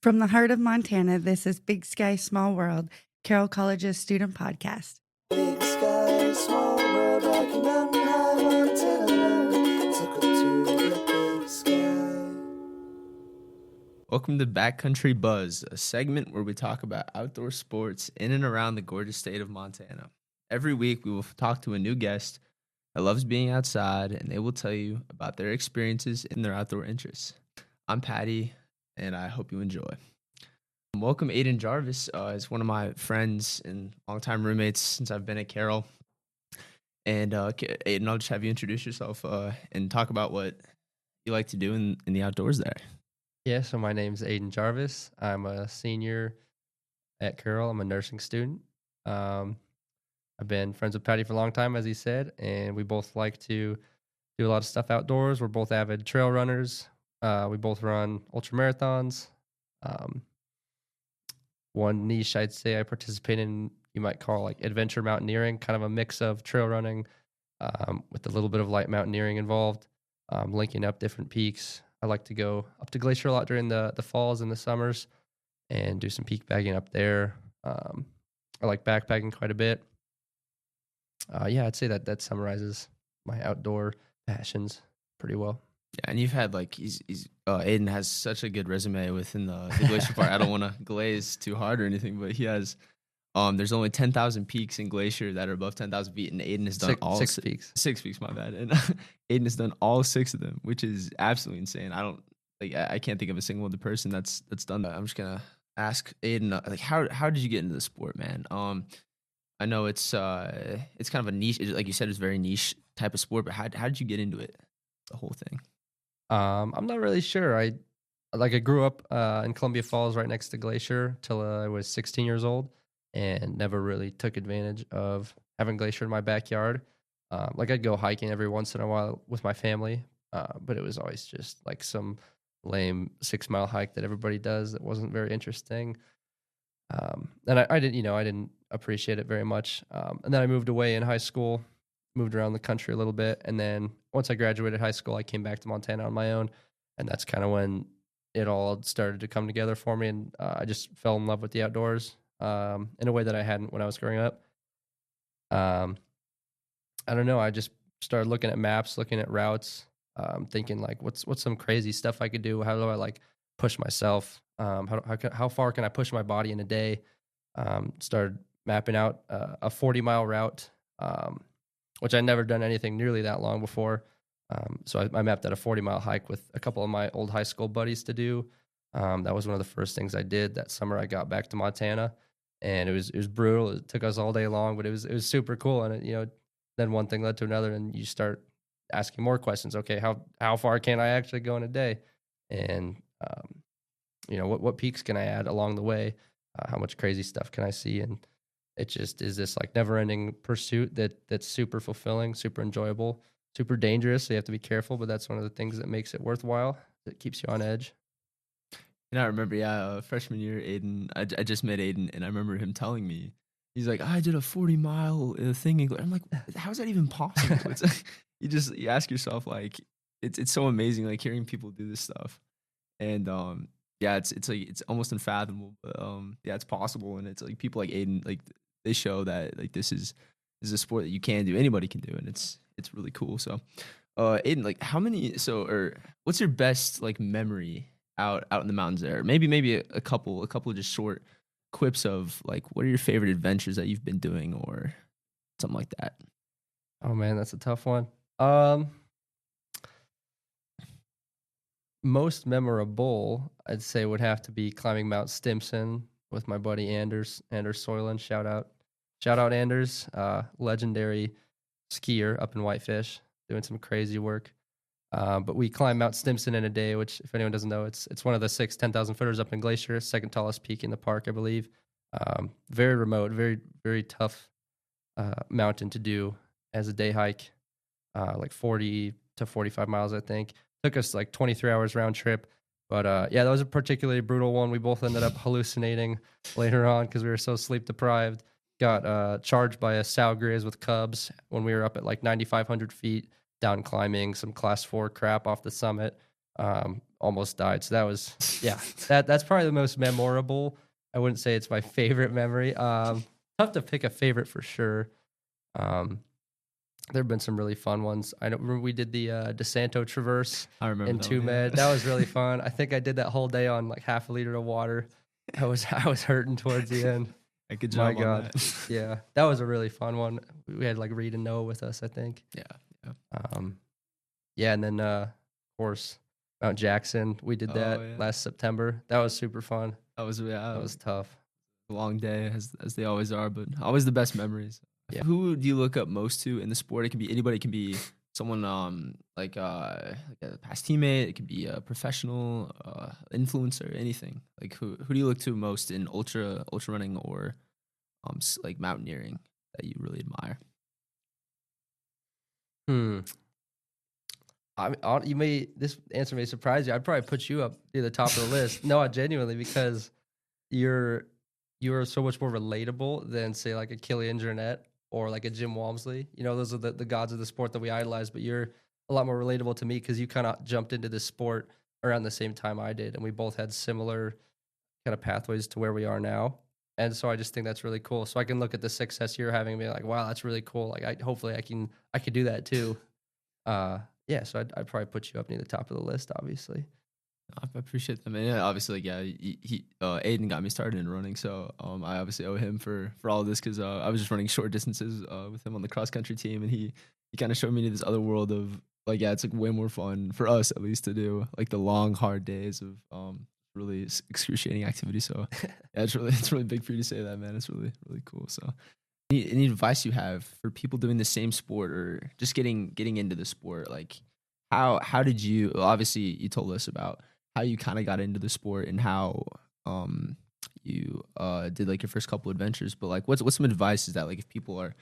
From the heart of Montana, this is Big Sky, Small World, Carroll College's student podcast. Big sky, small world, Rocky Mountain High, Montana, took her to the big sky. Welcome to Backcountry Buzz, a segment where we talk about outdoor sports in and around the gorgeous state of Montana. Every week, we will talk to a new guest that loves being outside, and they will tell you about their experiences and their outdoor interests. I'm Patty, and I hope you enjoy. Welcome, Aidan Jarvis. Is one of my friends and longtime roommates since I've been at Carroll. And Aidan, I'll just have you introduce yourself and talk about what you like to do in the outdoors there. Yeah, so my name's Aidan Jarvis. I'm a senior at Carroll. I'm a nursing student. I've been friends with Patty for a long time, as he said, and we both like to do a lot of stuff outdoors. We're both avid trail runners. We both run ultra marathons. One niche I'd say I participate in, you might call like adventure mountaineering, kind of a mix of trail running with a little bit of light mountaineering involved, linking up different peaks. I like to go up to Glacier a lot during the falls and the summers and do some peak bagging up there. I like backpacking quite a bit. Yeah, I'd say that summarizes my outdoor passions pretty well. Yeah, and you've had Aidan has such a good resume within the Glacier part. I don't want to glaze too hard or anything, but he has. There's only 10,000 peaks in Glacier that are above 10,000 feet, and Aidan has done six peaks. 6 peaks, my bad. And Aidan has done all 6 of them, which is absolutely insane. I can't think of a single other person that's done that. I'm just gonna ask Aidan, how did you get into the sport, man? I know it's kind of a niche, like you said, it's a very niche type of sport, but how did you get into it, the whole thing? I'm not really sure. I grew up in Columbia Falls right next to Glacier till I was 16 years old and never really took advantage of having Glacier in my backyard. I'd go hiking every once in a while with my family, but it was always just like some lame 6-mile hike that everybody does that wasn't very interesting. And I didn't appreciate it very much. And then I moved away in high school, moved around the country a little bit. And then once I graduated high school, I came back to Montana on my own. And that's kind of when it all started to come together for me. And I just fell in love with the outdoors in a way that I hadn't when I was growing up. I don't know. I just started looking at maps, looking at routes, thinking like, what's some crazy stuff I could do? How do I push myself? How far can I push my body in a day? Started mapping out a 40-mile route, which I'd never done anything nearly that long before. So I mapped out a 40-mile hike with a couple of my old high school buddies to do. That was one of the first things I did that summer I got back to Montana, and it was brutal. It took us all day long, but it was super cool. And then one thing led to another, and you start asking more questions. Okay, how far can I actually go in a day? And what peaks can I add along the way? How much crazy stuff can I see? And it just is this never-ending pursuit that's super fulfilling, super enjoyable, super dangerous. So you have to be careful, but that's one of the things that makes it worthwhile. That keeps you on edge. And I remember, freshman year, Aidan, I just met Aidan, and I remember him telling me, he's like, I did a 40-mile thing. I'm like, how is that even possible? It's like, you ask yourself, it's so amazing, hearing people do this stuff. And it's almost unfathomable, but it's possible. And it's like people like Aidan, they show that this is a sport that you can do, anybody can do, and it's really cool. So Aidan, what's your best memory out in the mountains there? Maybe a couple of just short quips of what are your favorite adventures that you've been doing or something like that. Oh man, that's a tough one. Most memorable, I'd say, would have to be climbing Mount Stimson with my buddy Anders Soyland. Shout out Anders, legendary skier up in Whitefish, doing some crazy work. But we climbed Mount Stimson in a day, which, if anyone doesn't know, it's one of the 6 10,000 footers up in Glacier, second tallest peak in the park, I believe. Very remote, very, very tough mountain to do as a day hike, 40 to 45 miles, I think. Took us 23 hours round trip. But that was a particularly brutal one. We both ended up hallucinating later on because we were so sleep deprived. Got charged by a sow grizz with cubs when we were up at 9,500 feet, down climbing some class 4 crap off the summit. Almost died. So that was, yeah, that's probably the most memorable. I wouldn't say it's my favorite memory. Tough to pick a favorite for sure. There have been some really fun ones. I know remember we did the DeSanto Traverse I remember in that one, Two Med. yeah. That was really fun. I think I did that whole day on like half a liter of water. I was hurting towards the end. I could My jump on God. that. Yeah, that was a really fun one. We had like Reed and Noah with us, I think. Yeah. Yeah, and then of course Mount Jackson. We did that Oh, yeah. last September. That was super fun. That was That was tough. a long day as they always are, but always the best memories. Yeah. Who do you look up most to in the sport? It can be anybody. It can be someone like a past teammate. It can be a professional influencer. Anything. Like who do you look to most in ultra running or like mountaineering that you really admire? This answer may surprise you. I'd probably put you up near the top of the list. No, genuinely, because you're so much more relatable than say like a Killian Jornet or like a Jim Walmsley. You know, those are the gods of the sport that we idolize, but you're a lot more relatable to me because you kind of jumped into this sport around the same time I did, and we both had similar kind of pathways to where we are now. And so I just think that's really cool. So I can look at the success you're having and be like, wow, that's really cool. Like hopefully I could do that too. Yeah, so I'd probably put you up near the top of the list, obviously. I appreciate that, man. Yeah, obviously, like, yeah, he Aidan got me started in running, so I obviously owe him for all of this because I was just running short distances with him on the cross country team, and he kind of showed me this other world of like, yeah, it's like way more fun for us at least to do like the long hard days of really excruciating activity. So yeah, it's really big for you to say that, man. It's really cool. So any advice you have for people doing the same sport or just getting into the sport, like how did you, obviously you told us about how you kind of got into the sport and how you did like your first couple adventures, but like what's some advice is that like if people are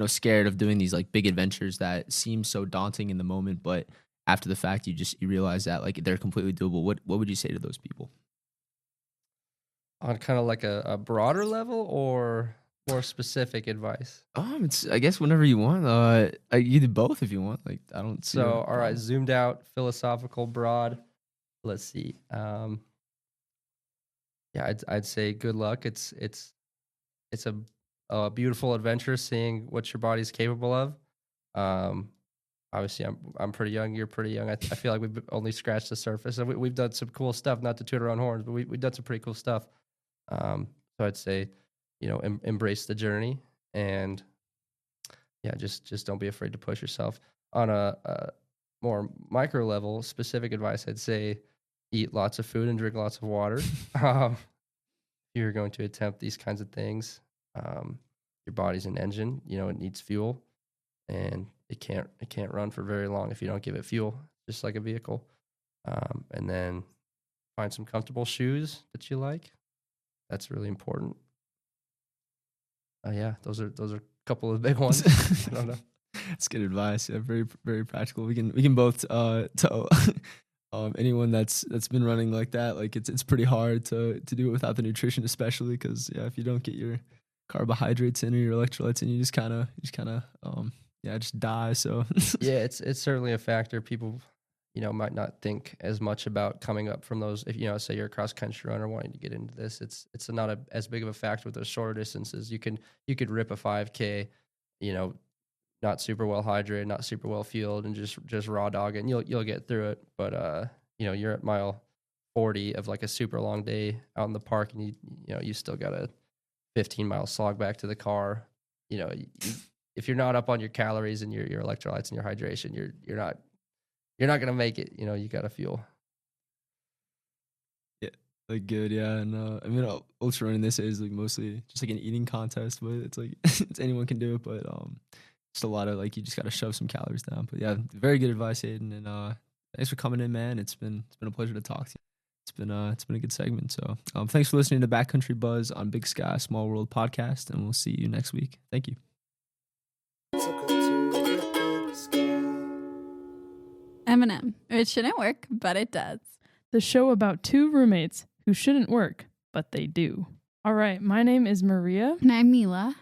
scared of doing these like big adventures that seem so daunting in the moment, but after the fact you realize that like they're completely doable, what would you say to those people? On kind of like a broader level or more specific advice? It's I guess whenever you want. You do both if you want. Like I don't see. So all right, zoomed out, philosophical, broad. Let's see. Yeah, I'd say good luck. It's a beautiful adventure, seeing what your body's capable of. Obviously, I'm pretty young. You're pretty young. I feel like we've only scratched the surface. And we've done some cool stuff. Not to toot our own horns, but we've done some pretty cool stuff. So I'd say, embrace the journey, and yeah, just don't be afraid to push yourself. On a more micro level, specific advice, I'd say eat lots of food and drink lots of water. If you're going to attempt these kinds of things, your body's an engine. It needs fuel, and it can't run for very long if you don't give it fuel, just like a vehicle. And then find some comfortable shoes that you like. That's really important. Yeah, those are a couple of big ones. I don't know. That's good advice. Yeah, very very practical. We can both tell anyone that's been running like that, like it's pretty hard to do it without the nutrition, especially because if you don't get your carbohydrates in or your electrolytes in, you just kind of just die. So yeah, it's certainly a factor. People might not think as much about coming up from those. If say you're a cross country runner wanting to get into this, it's not as big of a factor with those shorter distances. You could rip a 5K, not super well hydrated, not super well fueled, and just raw dog it, and you'll get through it. But you're at mile 40 of like a super long day out in the park, and you still got a 15-mile slog back to the car. If you're not up on your calories and your electrolytes and your hydration, you're not gonna make it. You gotta fuel. Yeah, like good, yeah. And I mean, ultra running this is like mostly just like an eating contest, but it's like it's anyone can do it. But just a lot of like you just gotta shove some calories down. But yeah, very good advice, Aidan. And thanks for coming in, man. It's been a pleasure to talk to you. It's been a good segment. So thanks for listening to Backcountry Buzz on Big Sky Small World podcast, and we'll see you next week. Thank you. M&amp. It shouldn't work, but it does. The show about two roommates who shouldn't work, but they do. All right, my name is Maria. And I'm Mila.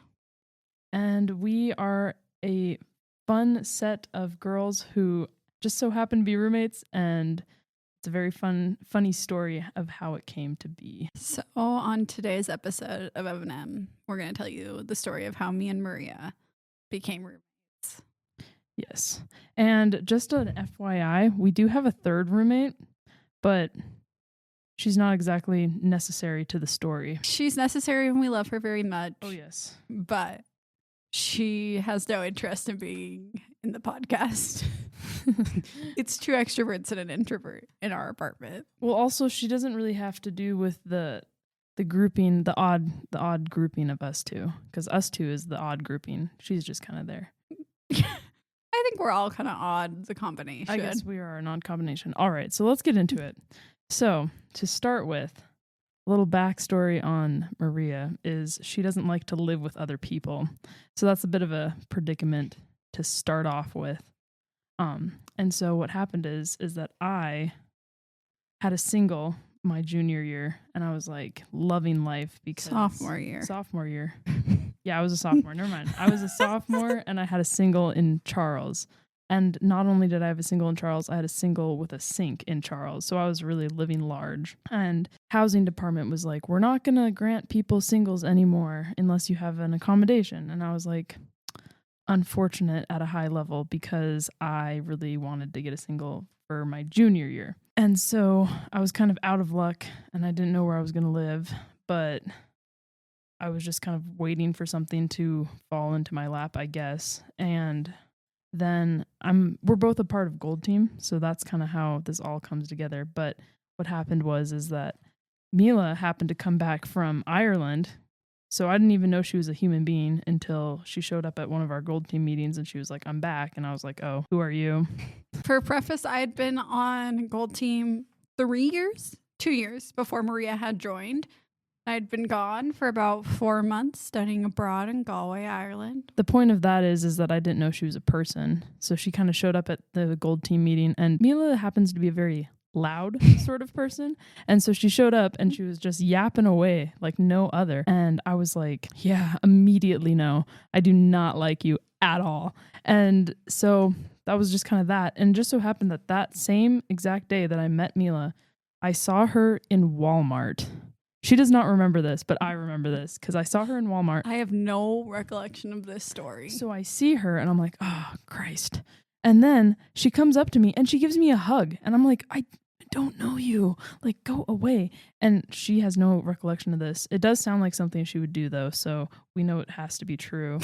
And we are a fun set of girls who just so happen to be roommates, and it's a very funny story of how it came to be. So on today's episode of M&M, we're going to tell you the story of how me and Maria became roommates. Yes. And just an FYI, we do have a third roommate, but she's not exactly necessary to the story. She's necessary and we love her very much. Oh, yes. But she has no interest in being in the podcast. It's two extroverts and an introvert in our apartment. Well, also, she doesn't really have to do with the grouping, the odd grouping of us two, because us two is the odd grouping. She's just kind of there. I think we're all kind of odd, the combination. I guess we are an odd combination. All right, so let's get into it. So to start with, a little backstory on Maria is she doesn't like to live with other people. So that's a bit of a predicament to start off with. And so what happened is that I had a single my junior year, and I was like loving life because Sophomore year. Yeah, I was a sophomore. Never mind. I was a sophomore, and I had a single in Charles. And not only did I have a single in Charles, I had a single with a sink in Charles. So I was really living large. And housing department was like, we're not going to grant people singles anymore unless you have an accommodation. And I was like, unfortunate at a high level because I really wanted to get a single for my junior year. And so I was kind of out of luck and I didn't know where I was going to live, but I was just kind of waiting for something to fall into my lap, I guess. And then we're both a part of Gold Team, so that's kind of how this all comes together. But what happened is that Mila happened to come back from Ireland, so I didn't even know she was a human being until she showed up at one of our Gold Team meetings, and she was like, I'm back. And I was like, oh, who are you? For preface, I had been on Gold Team 2 years before Maria had joined. I'd been gone for about 4 months studying abroad in Galway, Ireland. The point of that is that I didn't know she was a person. So she kind of showed up at the Gold Team meeting, and Mila happens to be a very loud sort of person. And so she showed up and she was just yapping away like no other. And I was like, yeah, immediately no, I do not like you at all. And so that was just kind of that. And just so happened that same exact day that I met Mila, I saw her in Walmart. She does not remember this, but I remember this because I saw her in Walmart. I have no recollection of this story. So I see her and I'm like, oh, Christ. And then she comes up to me and she gives me a hug. And I'm like, I don't know you. Like, go away. And she has no recollection of this. It does sound like something she would do, though. So we know it has to be true.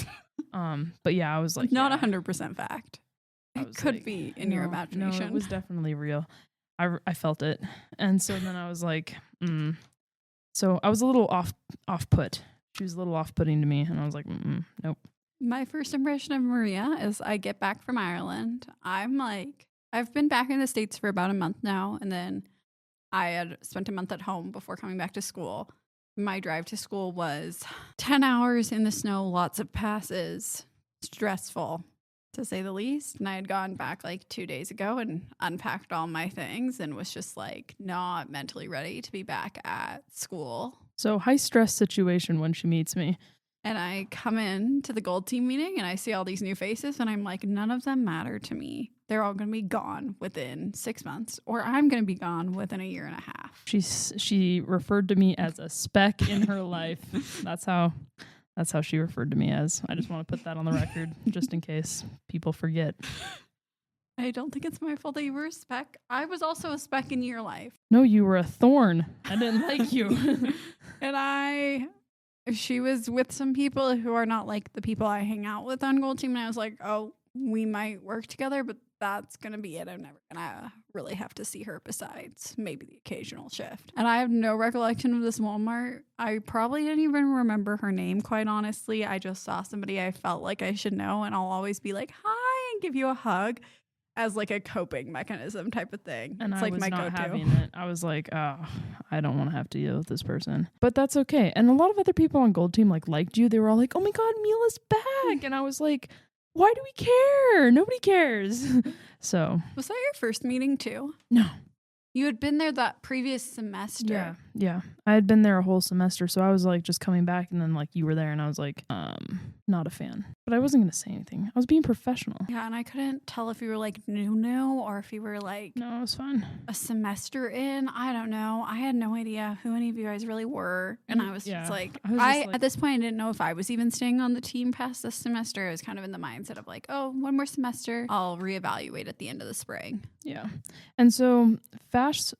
But yeah, I was like, not yeah. 100% fact. It could like, be in your imagination. No, it was definitely real. I felt it. And so then I was like, So I was a little off put. She was a little off-putting to me. And I was like, nope. My first impression of Maria is I get back from Ireland. I'm like, I've been back in the States for about a month now. And then I had spent a month at home before coming back to school. My drive to school was 10 hours in the snow, lots of passes, stressful to say the least. And I had gone back like 2 days ago and unpacked all my things and was just like not mentally ready to be back at school. So high stress situation when she meets me. And I come in to the Gold Team meeting and I see all these new faces and I'm like, none of them matter to me. They're all going to be gone within 6 months, or I'm going to be gone within 1.5 years. She referred to me as a speck in her life. That's how she referred to me as. I just want to put that on the record just in case people forget. I don't think it's my fault that you were a speck. I was also a speck in your life. No, you were a thorn. I didn't like you. And she was with some people who are not like the people I hang out with on Gold Team. And I was like, oh, we might work together, but that's going to be it. I'm never going to really have to see her besides maybe the occasional shift. And I have no recollection of this Walmart. I probably didn't even remember her name, quite honestly. I just saw somebody I felt like I should know, and I'll always be like, hi, and give you a hug as like a coping mechanism type of thing. And it's I like was my not go-to. having it. I was like, oh, I don't want to have to deal with this person. But that's okay. And a lot of other people on Gold Team liked you. They were all like, oh my God, Mila's back. And I was like, why do we care? Nobody cares. So. Was that your first meeting too? No. You had been there that previous semester. Yeah. I had been there a whole semester, so I was like just coming back, and then like you were there, and I was like, not a fan. But I wasn't gonna say anything. I was being professional. Yeah, and I couldn't tell if you were like new or if you were like No, it was fine. a semester in. I don't know. I had no idea who any of you guys really were. And I was just like, at this point, I didn't know if I was even staying on the team past this semester. I was kind of in the mindset of like, oh, one more semester, I'll reevaluate at the end of the spring. Yeah. And so fast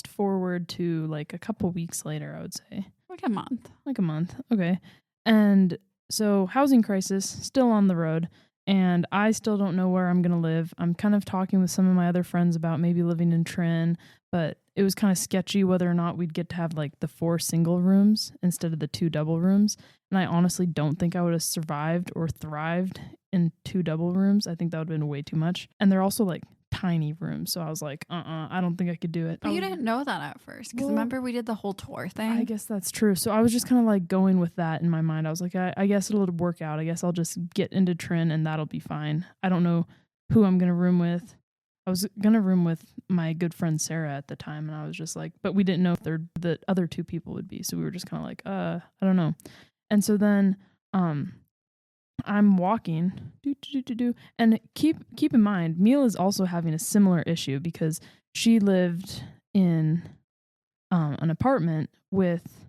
forward to like a couple weeks later, I would say. Like a month. Okay. And so housing crisis, still on the road. And I still don't know where I'm going to live. I'm kind of talking with some of my other friends about maybe living in Trin, but it was kind of sketchy whether or not we'd get to have like the 4 single rooms instead of the 2 double rooms. And I honestly don't think I would have survived or thrived in 2 double rooms. I think that would have been way too much. And they're also like tiny rooms. So I was like, I don't think I could do it. But you didn't know that at first. Because remember we did the whole tour thing? I guess that's true. So I was just kind of like going with that in my mind. I was like, I guess it'll work out. I guess I'll just get into Trin and that'll be fine. I don't know who I'm going to room with. I was going to room with my good friend Sarah at the time. And I was just like, but we didn't know if the other 2 people would be. So we were just kind of like, I don't know. And so then, I'm walking, and keep in mind, Mila is also having a similar issue because she lived in an apartment with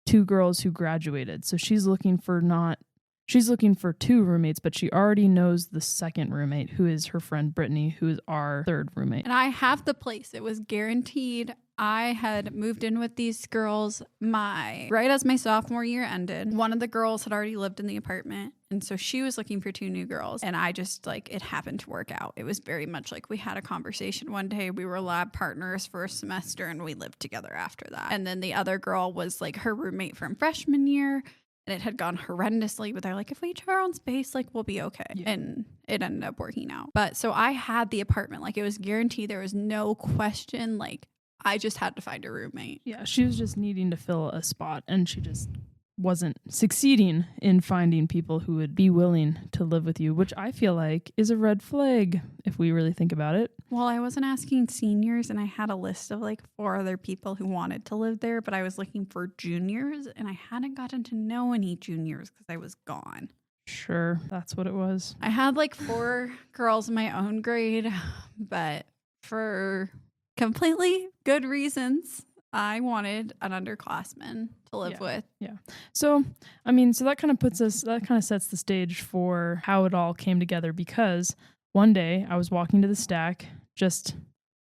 2 girls who graduated. So she's looking for 2 roommates, but she already knows the second roommate, who is her friend Brittany, who is our 3rd roommate. And I have the place. It was guaranteed. I had moved in with these girls right as my sophomore year ended. One of the girls had already lived in the apartment. And so she was looking for 2 new girls. And I just it happened to work out. It was very much like we had a conversation one day. We were lab partners for a semester and we lived together after that. And then the other girl was like her roommate from freshman year. And it had gone horrendously, but they're like, if we each have our own space, like we'll be okay. Yeah. And it ended up working out. But so I had the apartment, like it was guaranteed. There was no question. Like I just had to find a roommate. Yeah, she was just needing to fill a spot, and she just wasn't succeeding in finding people who would be willing to live with you, which I feel like is a red flag if we really think about it. Well, I wasn't asking seniors, and I had a list of like 4 other people who wanted to live there, but I was looking for juniors, and I hadn't gotten to know any juniors because I was gone. Sure, that's what it was. I had like 4 girls in my own grade, but for completely good reasons, I wanted an underclassman to live with. Yeah. So, I mean, so that kind of sets the stage for how it all came together, because one day I was walking to the stack, just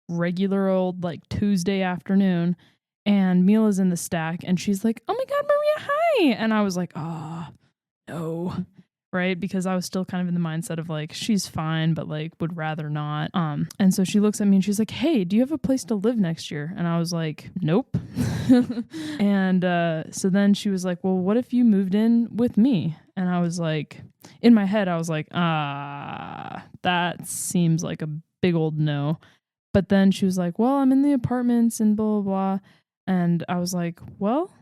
regular old like Tuesday afternoon, and Mila's in the stack and she's like, "Oh my God, Maria, hi." And I was like, "Oh, no." Right? Because I was still kind of in the mindset of like, she's fine, but like would rather not. And so she looks at me and she's like, "Hey, do you have a place to live next year?" And I was like, "Nope." And so then she was like, "Well, what if you moved in with me?" And I was like, in my head, I was like, that seems like a big old no. But then she was like, "Well, I'm in the apartments and blah, blah, blah." And I was like, well,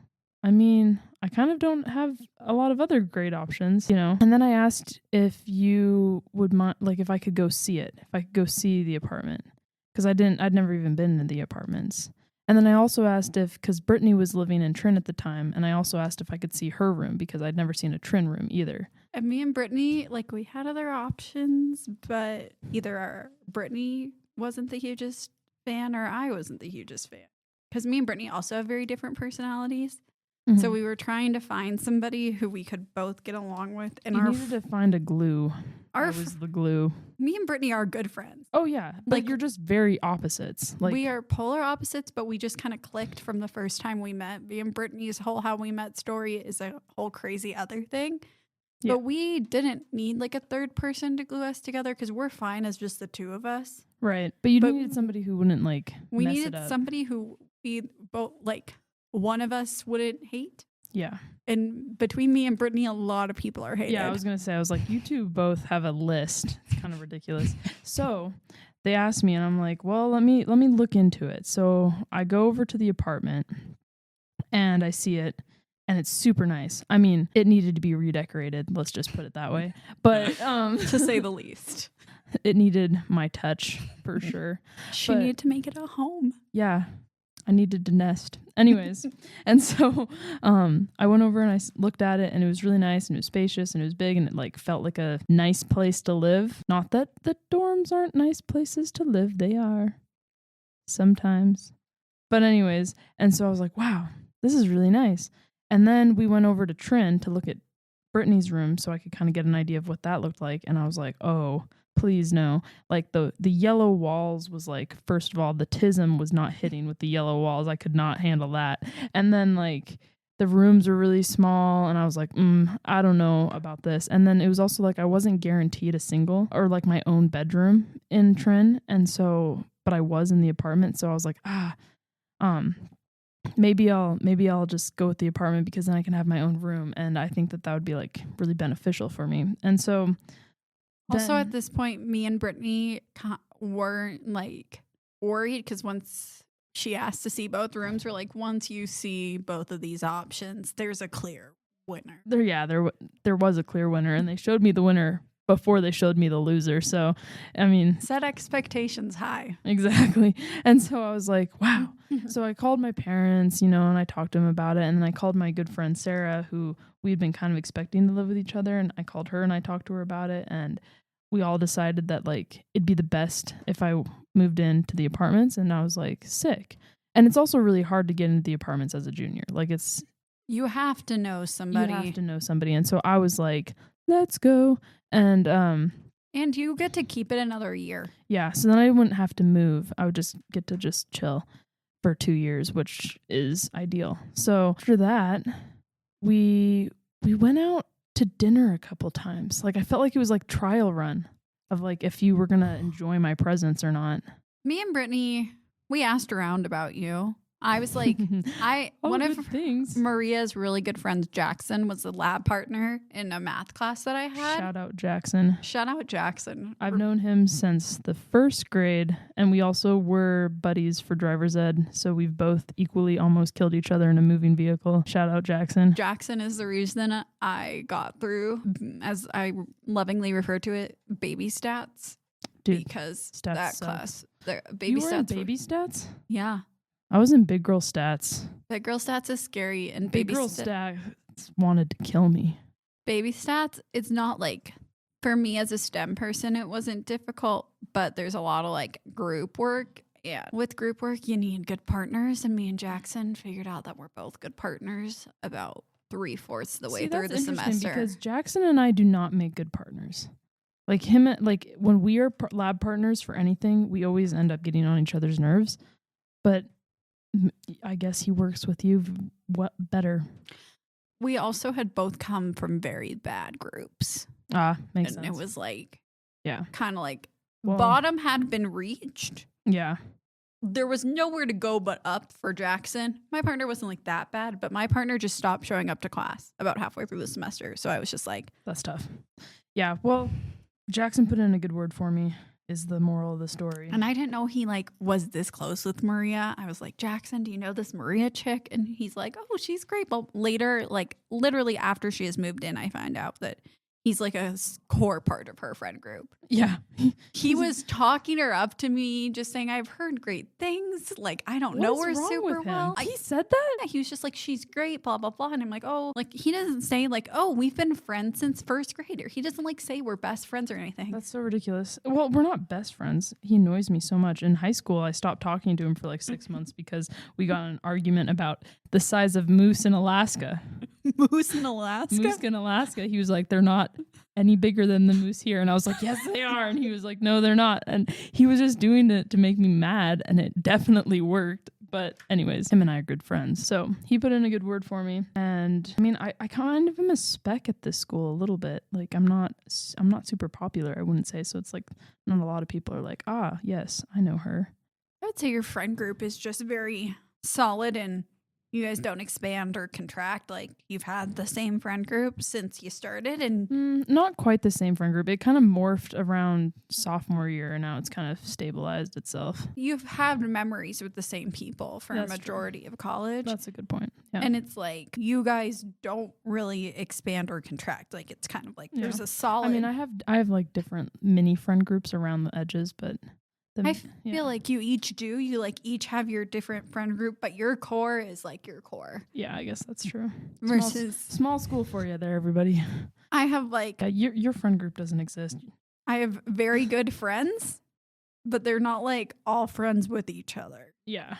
I mean, I kind of don't have a lot of other great options, you know? And then I asked if you would mind, like if I could go see it, if I could go see the apartment. Because I'd never even been in the apartments. And then I also asked because Brittany was living in Trin at the time, and I also asked if I could see her room because I'd never seen a Trin room either. And me and Brittany, like we had other options, but either Brittany wasn't the hugest fan or I wasn't the hugest fan. Because me and Brittany also have very different personalities. Mm-hmm. So we were trying to find somebody who we could both get along with. And you needed to find a glue. I was the glue. Me and Brittany are good friends. Oh, yeah. Like you're just very opposites. Like we are polar opposites, but we just kind of clicked from the first time we met. Me and Brittany's whole how we met story is a whole crazy other thing. Yeah. But we didn't need like a third person to glue us together because we're fine as just the 2 of us. Right. But you needed somebody who wouldn't like we mess needed it up. Somebody who we both like one of us wouldn't hate. Yeah. And between me and Brittany, a lot of people are hated. Yeah, I was going to say, I was like, you 2 both have a list. It's kind of ridiculous. So they asked me and I'm like, well, let me look into it. So I go over to the apartment and I see it and it's super nice. I mean, it needed to be redecorated. Let's just put it that way. But to say the least, it needed my touch for sure. She needed to make it a home. Yeah. I needed to nest. Anyways, and so I went over and I looked at it, and it was really nice, and it was spacious, and it was big, and it like felt like a nice place to live. Not that the dorms aren't nice places to live. They are sometimes. But anyways, and so I was like, wow, this is really nice. And then we went over to Trin to look at Brittany's room so I could kind of get an idea of what that looked like. And I was like, oh, please no. Like the yellow walls was like, first of all, the tism was not hitting with the yellow walls. I could not handle that. And then like the rooms were really small, and I was like, I don't know about this. And then it was also like I wasn't guaranteed a single or like my own bedroom in Trin. And so, but I was in the apartment. So I was like, maybe I'll just go with the apartment because then I can have my own room. And I think that would be like really beneficial for me. And so also at this point, me and Brittany weren't like worried because once she asked to see both rooms, we're like, once you see both of these options, there's a clear winner. There was a clear winner, and they showed me the winner before they showed me the loser. So, I mean, set expectations high. Exactly. And so I was like, wow. So I called my parents, and I talked to them about it. And then I called my good friend Sarah, who we'd been kind of expecting to live with each other. And I called her and I talked to her about it. And we all decided that like it'd be the best if I moved into the apartments. And I was like, sick. And it's also really hard to get into the apartments as a junior. Like you have to know somebody. And so I was like, let's go. And you get to keep it another year. Yeah. So then I wouldn't have to move. I would just get to just chill for 2 years, which is ideal. So after that, we went out to dinner a couple times. Like I felt like it was like trial run of like if you were going to enjoy my presence or not. Me and Brittany, we asked around about you. I was like, one of Maria's really good friends, Jackson, was the lab partner in a math class that I had. Shout out Jackson. I've known him since the first grade, and we also were buddies for driver's ed. So we've both equally almost killed each other in a moving vehicle. Shout out Jackson. Jackson is the reason I got through, as I lovingly refer to it, baby stats. Dude, because stats that sucks. class, the baby stats. Baby stats? Yeah. I was in big girl stats. Big girl stats is scary, and big girl stats wanted to kill me. Baby stats, it's not like, for me as a STEM person, it wasn't difficult, but there's a lot of like group work. Yeah, with group work, you need good partners, and me and Jackson figured out that we're both good partners about 3/4 of the way through the semester. Because Jackson and I do not make good partners. Like when we are lab partners for anything, we always end up getting on each other's nerves. But I guess he works with you better. We also had both come from very bad groups. Makes sense. It was like, yeah, kind of like bottom had been reached. Yeah. There was nowhere to go but up for Jackson. My partner wasn't like that bad, but my partner just stopped showing up to class about halfway through the semester. So I was just like, that's tough. Yeah. Well, Jackson put in a good word for me, is the moral of the story. And I didn't know he like was this close with Maria. I was like, Jackson, do you know this Maria chick? And he's like, oh, she's great. But later, like literally after she has moved in, I find out that he's like a core part of her friend group. Yeah. He was talking her up to me, just saying, I've heard great things. Like, I don't know her super well. He said that? Yeah, he was just like, she's great, blah, blah, blah. And I'm like, oh, like he doesn't say like, oh, we've been friends since first grade. Or he doesn't like say we're best friends or anything. That's so ridiculous. Well, we're not best friends. He annoys me so much. In high school, I stopped talking to him for like 6 months because we got in an argument about the size of moose in Alaska. Moose in Alaska? Moose in Alaska. He was like, they're not any bigger than the moose here. And I was like, yes, they are. And he was like, no, they're not. And he was just doing it to make me mad. And it definitely worked. But anyways, him and I are good friends. So he put in a good word for me. And I mean, I kind of am a spec at this school a little bit. Like I'm not super popular, I wouldn't say. So it's like not a lot of people are like, yes, I know her. I would say your friend group is just very solid, and you guys don't expand or contract. Like you've had the same friend group since you started, and not quite the same friend group. It kind of morphed around sophomore year, and now it's kind of stabilized itself. You've had memories with the same people for a majority of college. That's a good point. Yeah. And it's like you guys don't really expand or contract. Like it's kind of like there's a solid. I mean, I have like different mini friend groups around the edges, but I feel like you each do. You like each have your different friend group, but your core is like your core. Yeah, I guess that's true. Versus small school for you there, everybody. I have like Your friend group doesn't exist. I have very good friends, but they're not like all friends with each other. Yeah.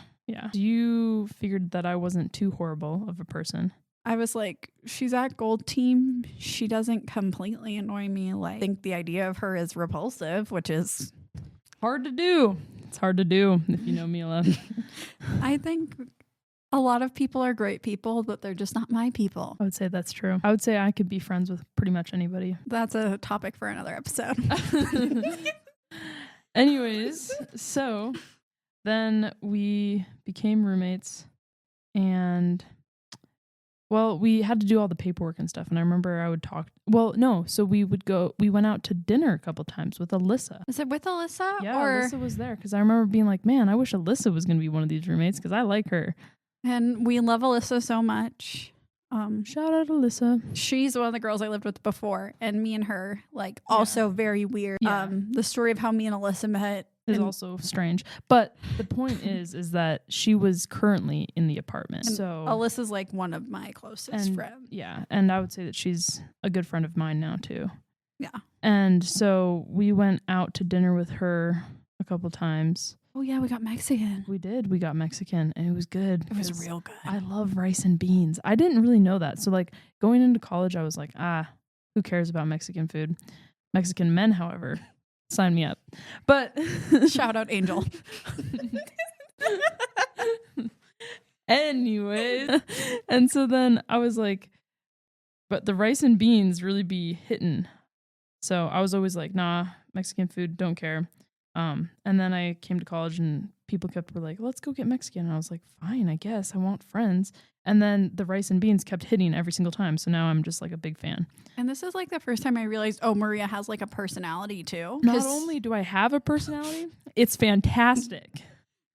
You figured that I wasn't too horrible of a person. I was like, she's at gold team. She doesn't completely annoy me. Like, I think the idea of her is repulsive, which is Hard to do. It's hard to do if you know Mila. I think a lot of people are great people, but they're just not my people. I would say that's true. I would say I could be friends with pretty much anybody. That's a topic for another episode. Anyways, so then we became roommates and we had to do all the paperwork and stuff. And I remember I would talk. So we went out to dinner a couple times with Alyssa. Is it with Alyssa? Yeah, or Alyssa was there because I remember being like, man, I wish Alyssa was going to be one of these roommates because I like her. And we love Alyssa so much. Shout out Alyssa. She's one of the girls I lived with before, and me and her, like, also very weird. Yeah. The story of how me and Alyssa met Is and also strange. But the point is that she was currently in the apartment. So Alyssa's like one of my closest friends. Yeah. And I would say that she's a good friend of mine now too. Yeah. And so we went out to dinner with her a couple times. Oh yeah, we got Mexican. We did. We got Mexican and it was good. It was real good. I love rice and beans. I didn't really know that. So like going into college, I was like, who cares about Mexican food? Mexican men, however, sign me up. But shout out Angel. Anyways. And so then I was like, but the rice and beans really be hitting. So I was always like, nah, Mexican food, don't care. And then I came to college and people were like, let's go get Mexican. And I was like, fine, I guess I want friends. And then the rice and beans kept hitting every single time. So now I'm just like a big fan. And this is like the first time I realized, Maria has like a personality too. Not only do I have a personality, it's fantastic.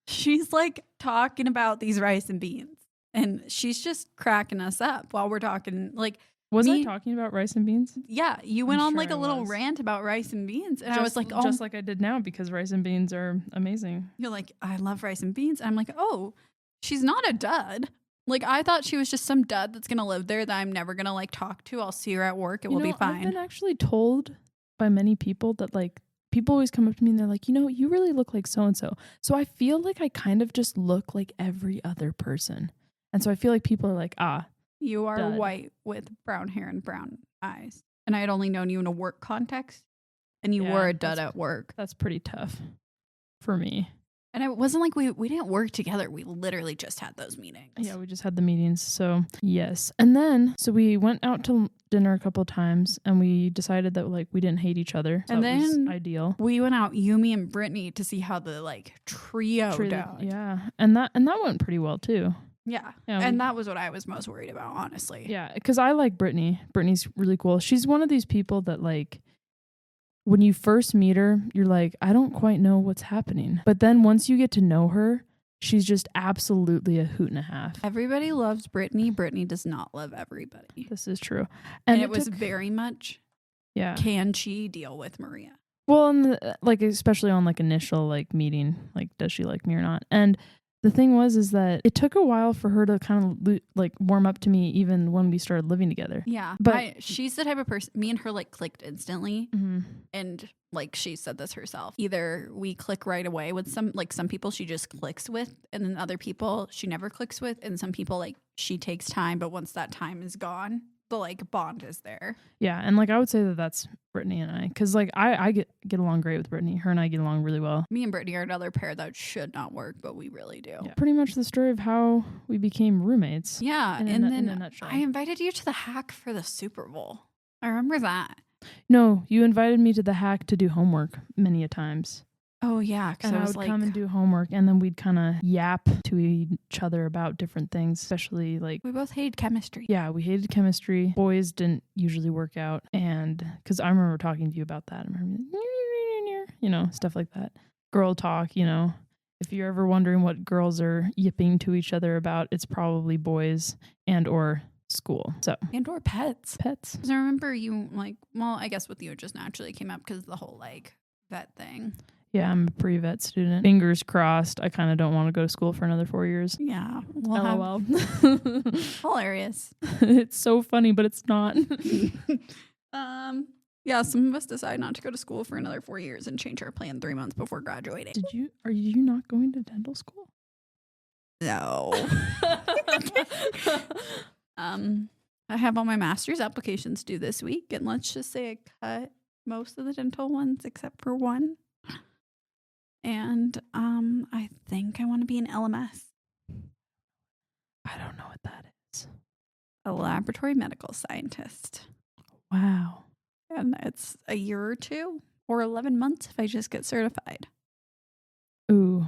She's like talking about these rice and beans and she's just cracking us up while we're talking. Like, was I talking about rice and beans? Yeah, you went I'm on sure like a I little was. rant about rice and beans. And Just, I was like, just like I did now because rice and beans are amazing. You're like, I love rice and beans. And I'm like, oh, she's not a dud. Like, I thought she was just some dud that's going to live there that I'm never going to like talk to. I'll see her at work. It will be fine. I've been actually told by many people that like people always come up to me and they're like, you really look like so-and-so. So I feel like I kind of just look like every other person. And so I feel like people are like, you are dud. white with brown hair and brown eyes. And I had only known you in a work context. And you were a dud at work. That's pretty tough for me. And it wasn't like we didn't work together. We literally just had those meetings. Yeah, we just had the meetings. So yes. And then, so we went out to dinner a couple of times and we decided that like we didn't hate each other. So And that was then ideal. We went out, Yumi and Brittany, to see how the like trio did. Yeah. And that went pretty well too. Yeah. Yeah, that was what I was most worried about, honestly. Yeah, because I like Brittany. Brittany's really cool. She's one of these people that like, when you first meet her, you're like, I don't quite know what's happening. But then once you get to know her, she's just absolutely a hoot and a half. Everybody loves Brittany. Brittany does not love everybody. This is true. And it was very much, yeah. Can she deal with Maria? Well, and like, especially on like initial like meeting, like, does she like me or not? And the thing is that it took a while for her to kind of like warm up to me even when we started living together. Yeah. But she's the type of person, me and her like clicked instantly. Mm-hmm. And like she said this herself, either we click right away with some people she just clicks with, and then other people she never clicks with. And some people like she takes time, but once that time is gone, the like bond is there. Yeah. And like, I would say that that's Brittany and I, because like I get along great with Brittany. Her and I get along really well. Me and Brittany are another pair that should not work, but we really do. Yeah. Pretty much the story of how we became roommates. Yeah. In a nutshell. I invited you to the hack for the Super Bowl. I remember that. No, you invited me to the hack to do homework many a times. Oh yeah, because And I would come and do homework, and then we'd kind of yap to each other about different things, especially like we both hated chemistry. Yeah, we hated chemistry. Boys didn't usually work out, and because I remember talking to you about that, I remember stuff like that. Girl talk, if you're ever wondering what girls are yipping to each other about, it's probably boys and or school. So and or pets. Because I remember you I guess with you it just naturally came up because the whole like vet thing. Yeah, I'm a pre-vet student. Fingers crossed. I kind of don't want to go to school for another 4 years. Yeah. LOL. Hilarious. It's so funny, but it's not. Yeah, some of us decide not to go to school for another 4 years and change our plan 3 months before graduating. Are you not going to dental school? No. I have all my master's applications due this week, and let's just say I cut most of the dental ones except for one. And I think I want to be an LMS. I don't know what that is. A laboratory medical scientist. Wow. And it's a year or 2 or 11 months if I just get certified. Ooh,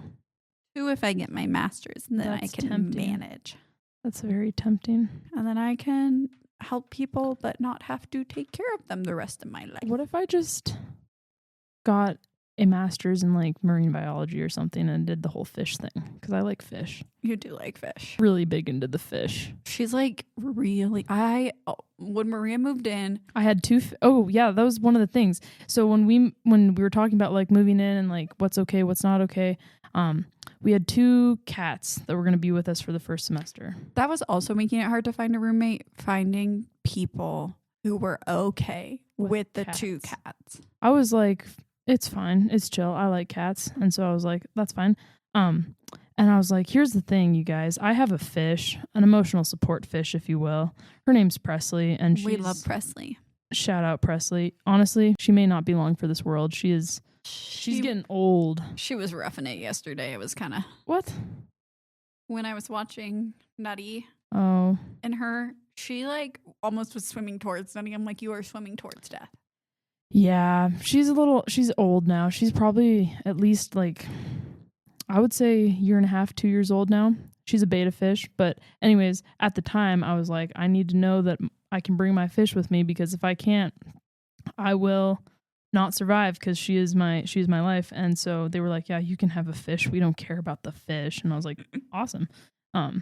2 if I get my master's, and then I That's can tempting. manage. that's very tempting. And then I can help people but not have to take care of them the rest of my life. What if I just got a master's in like marine biology or something and did the whole fish thing? Because I like fish. You do like fish. Really big into the fish. She's like really. When Maria moved in, I had two. Oh yeah, that was one of the things. So when we were talking about like moving in and like what's okay, what's not okay, we had 2 cats that were going to be with us for the first semester. that was also making it hard to find a roommate. Finding people who were okay with the 2 cats. cats. I was like, it's fine, it's chill. I like cats, and so I was like, that's fine. And I was like, here's the thing, you guys. I have a fish, an emotional support fish, if you will. Her name's Presley, and We love Presley. shout out Presley. Honestly, she may not be long for this world. She's getting old. She was roughing it yesterday. It was kind of What? when I was watching Nutty Oh, and her. She like almost was swimming towards Nutty. I'm like, you are swimming towards death. yeah. She's old now. She's probably at least like, I would say 1.5, 2 years old now. She's a beta fish. But anyways, at the time I was like, I need to know that I can bring my fish with me, because if I can't, I will not survive, because she's my life. And so they were like, yeah, you can have a fish. We don't care about the fish. And I was like, awesome. But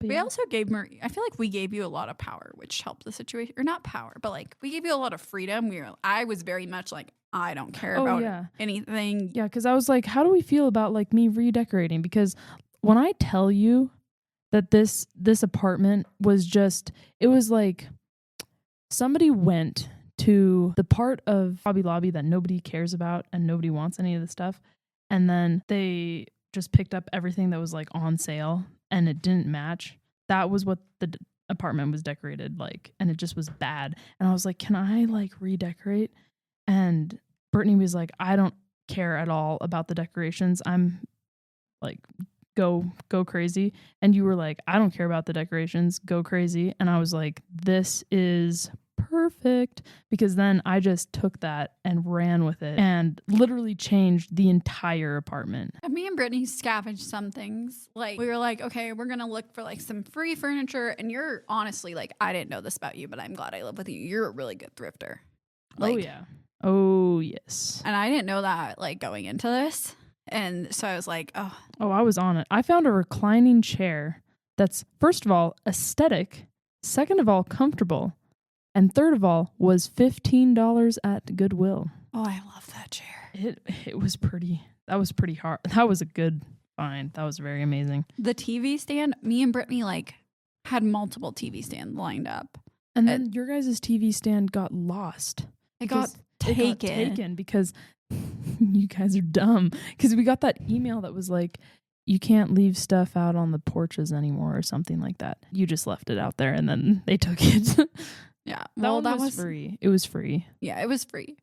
We yeah. also gave Marie. I feel like we gave you a lot of power, which helped the situation. Or not power, but like we gave you a lot of freedom. I was very much like, I don't care Oh, about yeah. anything. Yeah, because I was like, how do we feel about like me redecorating? Because when I tell you that this apartment was just, it was like somebody went to the part of Hobby Lobby that nobody cares about and nobody wants any of the stuff, and then they just picked up everything that was like on sale and it didn't match. That was what the apartment was decorated like, and it just was bad. And I was like, can I like redecorate? And Brittany was like, I don't care at all about the decorations. I'm like, go crazy. And you were like, I don't care about the decorations. Go crazy. And I was like, this is perfect, because then I just took that and ran with it and literally changed the entire apartment. And me and Brittany scavenged some things. Like we were like, okay, we're gonna look for like some free furniture. And you're honestly like, I didn't know this about you, but I'm glad I live with you. You're a really good thrifter. Like, oh yeah. Oh yes. And I didn't know that like going into this. And so I was like, oh, I was on it. I found a reclining chair that's, first of all, aesthetic, second of all, comfortable, and third of all, was $15 at Goodwill. oh, I love that chair. It was pretty. That was pretty hard. That was a good find. That was very amazing. The TV stand, me and Brittany like had multiple TV stands lined up. And then your guys' TV stand got lost. It got Because it got taken because you guys are dumb. Because we got that email that was like, you can't leave stuff out on the porches anymore or something like that. You just left it out there and then they took it. Yeah. Well, that was free. It was free. Yeah, it was free.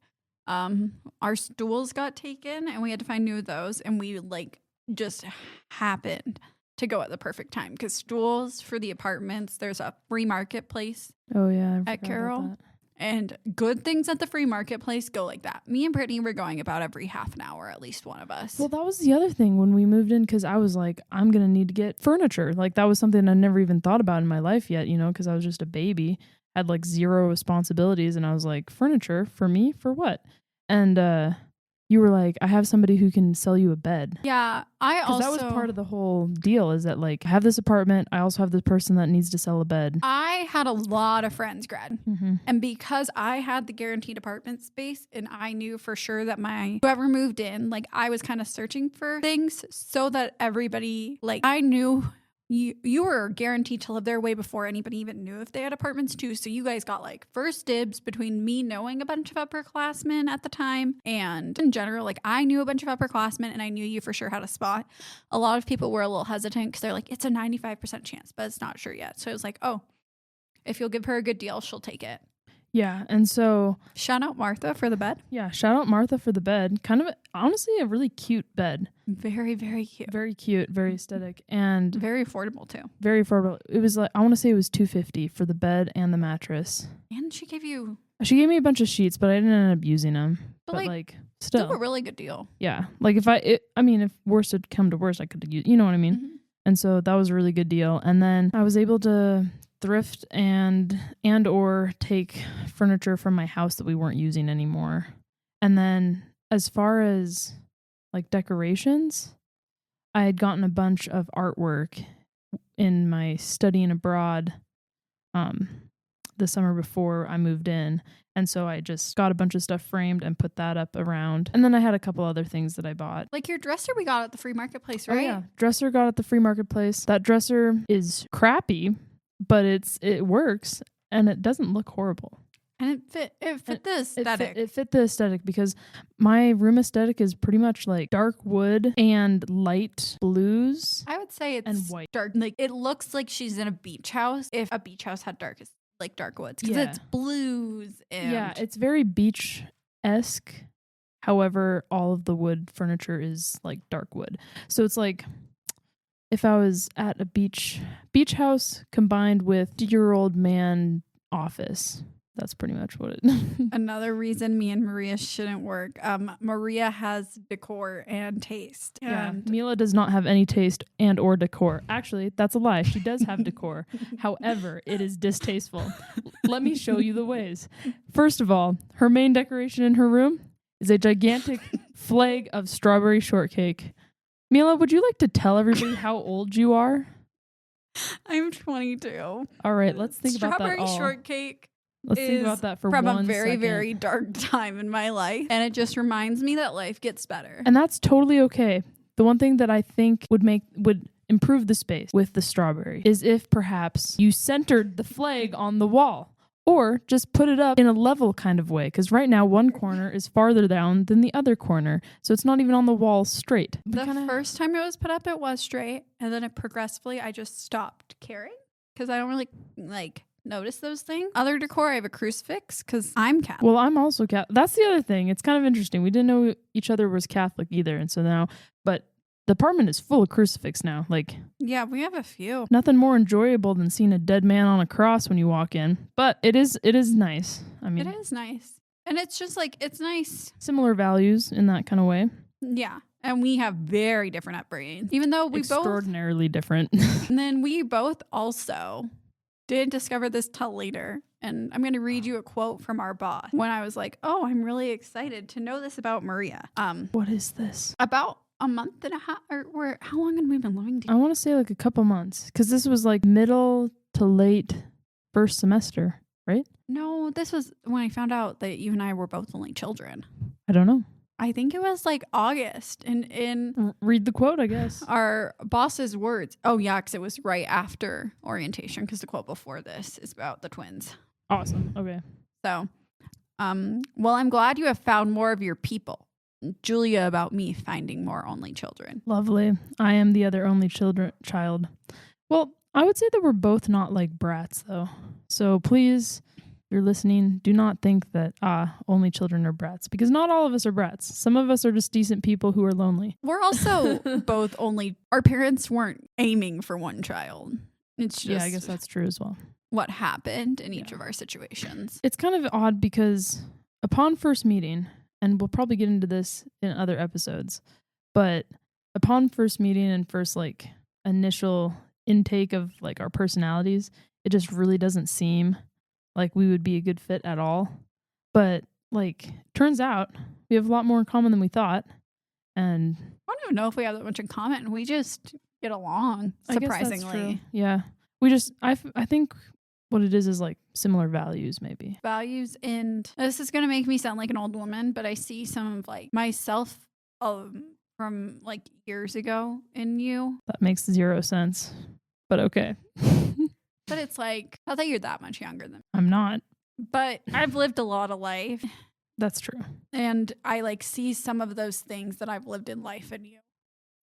Our stools got taken and we had to find new of those, and we like just happened to go at the perfect time because stools for the apartments, there's a free marketplace Oh yeah, I at forgot about Carroll. that. And good things at the free marketplace go like that. Me and Brittany were going about every half an hour, at least one of us. Well, that was the other thing when we moved in, because I was like, I'm going to need to get furniture. Like, that was something I never even thought about in my life yet, you know, because I was just a baby, had like zero responsibilities. And I was like, furniture for me? For what? And you were like, I have somebody who can sell you a bed. Yeah, I Because also that was part of the whole deal, is that like, I have this apartment. I also have this person that needs to sell a bed. I had a lot of friends grad. Mm-hmm. And because I had the guaranteed apartment space and I knew for sure that whoever moved in, like I was kind of searching for things so that everybody, like I knew you were guaranteed to live there way before anybody even knew if they had apartments too. So you guys got like first dibs between me knowing a bunch of upperclassmen at the time and in general, like I knew a bunch of upperclassmen and I knew you for sure had a spot. A lot of people were a little hesitant because they're like, it's a 95% chance, but it's not sure yet. So it was like, oh, if you'll give her a good deal, she'll take it. Yeah. And so, Shout out Martha for the bed. yeah, shout out Martha for the bed. Kind of, honestly, a really cute bed. Very, very cute. Very cute, very aesthetic, and Very affordable too. very affordable. It was like, I want to say it was $250 for the bed and the mattress. And she gave you She gave me a bunch of sheets, but I didn't end up using them. But, But like, like, still still, a really good deal. yeah. Like if worst had come to worst, I could use, you know what I mean? Mhm. And so that was a really good deal. And then I was able to thrift and or take furniture from my house that we weren't using anymore. And then as far as like decorations, I had gotten a bunch of artwork in my studying abroad the summer before I moved in. And so I just got a bunch of stuff framed and put that up around. And then I had a couple other things that I bought. Like your dresser we got at the free marketplace, right? Oh, yeah. Dresser got at the free marketplace. That dresser is crappy, but it works and it doesn't look horrible. And it fit the aesthetic. It fit the aesthetic because my room aesthetic is pretty much like dark wood and light blues. I would say it's and white. dark. Like it looks like she's in a beach house if a beach house had dark woods. Because Yeah. it's blues and Yeah, it's very beach-esque. However, all of the wood furniture is like dark wood. So it's like if I was at a beach house combined with your old man office. That's pretty much what it another reason me and Maria shouldn't work. Maria has decor and taste. Yeah, And Mila does not have any taste and or decor. Actually, that's a lie. She does have decor. However, it is distasteful. Let me show you the ways. First of all, her main decoration in her room is a gigantic flag of strawberry shortcake. Mila, would you like to tell everybody how old you are? I'm 22. All right, let's think about that Strawberry all. shortcake Let's think about that for from 1 a very, second. very dark time in my life. And it just reminds me that life gets better. And that's totally okay. The one thing that I think would improve the space with the strawberry is if perhaps you centered the flag on the wall or just put it up in a level kind of way. Because right now one corner is farther down than the other corner. So it's not even on the wall straight. The first time it was put up, it was straight. And then it progressively, I just stopped caring because I don't really notice those things. Other decor, I have a crucifix because I'm Catholic. Well, I'm also Catholic. That's the other thing. It's kind of interesting. We didn't know each other was Catholic either. And so now, but the apartment is full of crucifix now. Like, Yeah, we have a few. nothing more enjoyable than seeing a dead man on a cross when you walk in. But it is nice. I mean, It is nice. And it's just like, it's nice. similar values in that kind of way. Yeah. And we have very different upbringings. Even though we both, Extraordinarily different. and then we both also didn't discover this till later. And I'm going to read you a quote from our boss when I was like, oh, I'm really excited to know this about Maria. What is this? About a month and a half, or how long had we been living I together? want to say like a couple months because this was like middle to late first semester, right? No, this was when I found out that you and I were both only children. I don't know. I think it was like August in Read the quote, I guess. our boss's words. Oh, yeah, because it was right after orientation because the quote before this is about the twins. Awesome. Okay. So, well, I'm glad you have found more of your people. Julia about me finding more only children. Lovely. I am the other only child. Well, I would say that we're both not like brats though. So please, if you're listening, do not think that only children are brats because not all of us are brats. Some of us are just decent people who are lonely. We're also both only, our parents weren't aiming for one child. It's just Yeah, I guess that's true as well. what happened in each of our situations. It's kind of odd because upon first meeting, and we'll probably get into this in other episodes, but upon first meeting and first like initial intake of like our personalities, it just really doesn't seem like we would be a good fit at all. But like turns out We have a lot more in common than we thought. And I don't even know if we have that much in common. We just get along, I guess that's surprisingly. true. Yeah. We just, I think what it is like similar values, maybe. Values, and this is going to make me sound like an old woman, but I see some of like myself from like years ago in you. That makes 0 sense. But okay. But it's like, not that you're that much younger than me, I'm not. but I've lived a lot of life. That's true. And I like see some of those things that I've lived in life in you.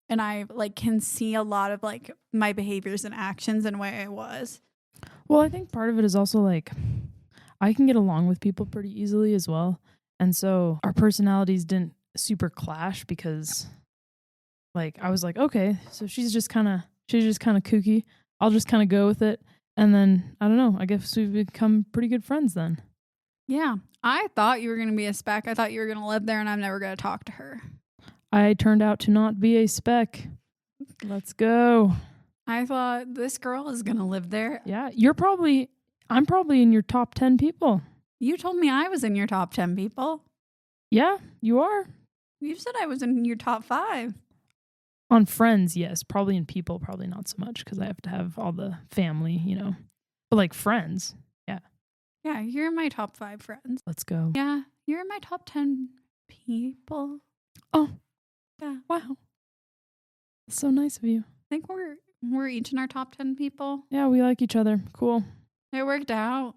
And I like can see a lot of like my behaviors and actions and way I was. Well, I think part of it is also like I can get along with people pretty easily as well. And so our personalities didn't super clash because like I was like, okay, so she's just kind of kooky. I'll just kind of go with it. And then I don't know, I guess we've become pretty good friends then. Yeah. I thought you were going to be a spec. I thought you were going to live there and I'm never going to talk to her. I turned out to not be a spec. Let's go. I thought this girl is going to live there. Yeah, I'm probably in your top 10 people. You told me I was in your top 10 people. Yeah, you are. You said I was in your top 5. On friends, yes. Probably in people, probably not so much because I have to have all the family, you know. But like friends, yeah. Yeah, you're in my top 5 friends. Let's go. Yeah, you're in my top 10 people. Oh, Yeah. wow. That's so nice of you. I think we're each in our top 10 people. Yeah, we like each other. Cool. It worked out.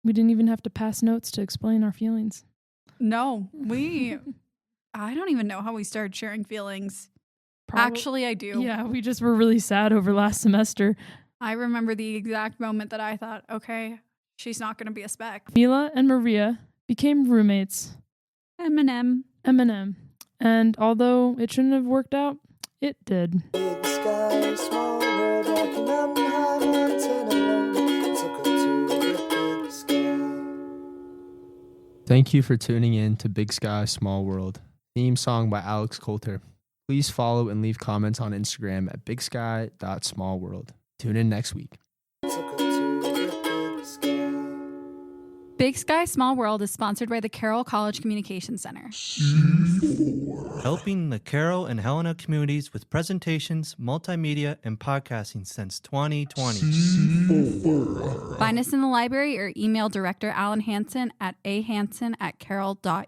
We didn't even have to pass notes to explain our feelings. No, I don't even know how we started sharing feelings. Actually, I do. Yeah, we just were really sad over last semester. I remember the exact moment that I thought, okay, she's not going to be a spec. Mila and Maria became roommates. M&amp. M&amp. And although it shouldn't have worked out, it did. Big sky, small world, like a mountain high mountain alone. Took her to the big sky. Thank you for tuning in to Big Sky, Small World. Theme song by Alex Coulter. Please follow and leave comments on Instagram at bigsky.smallworld. Tune in next week. Took her to the big sky. Big Sky, Small World is sponsored by the Carroll College Communication Center. Helping the Carroll and Helena communities with presentations, multimedia, and podcasting since 2020. Find us in the library or email Director Alan Hansen at ahansen@carroll.edu.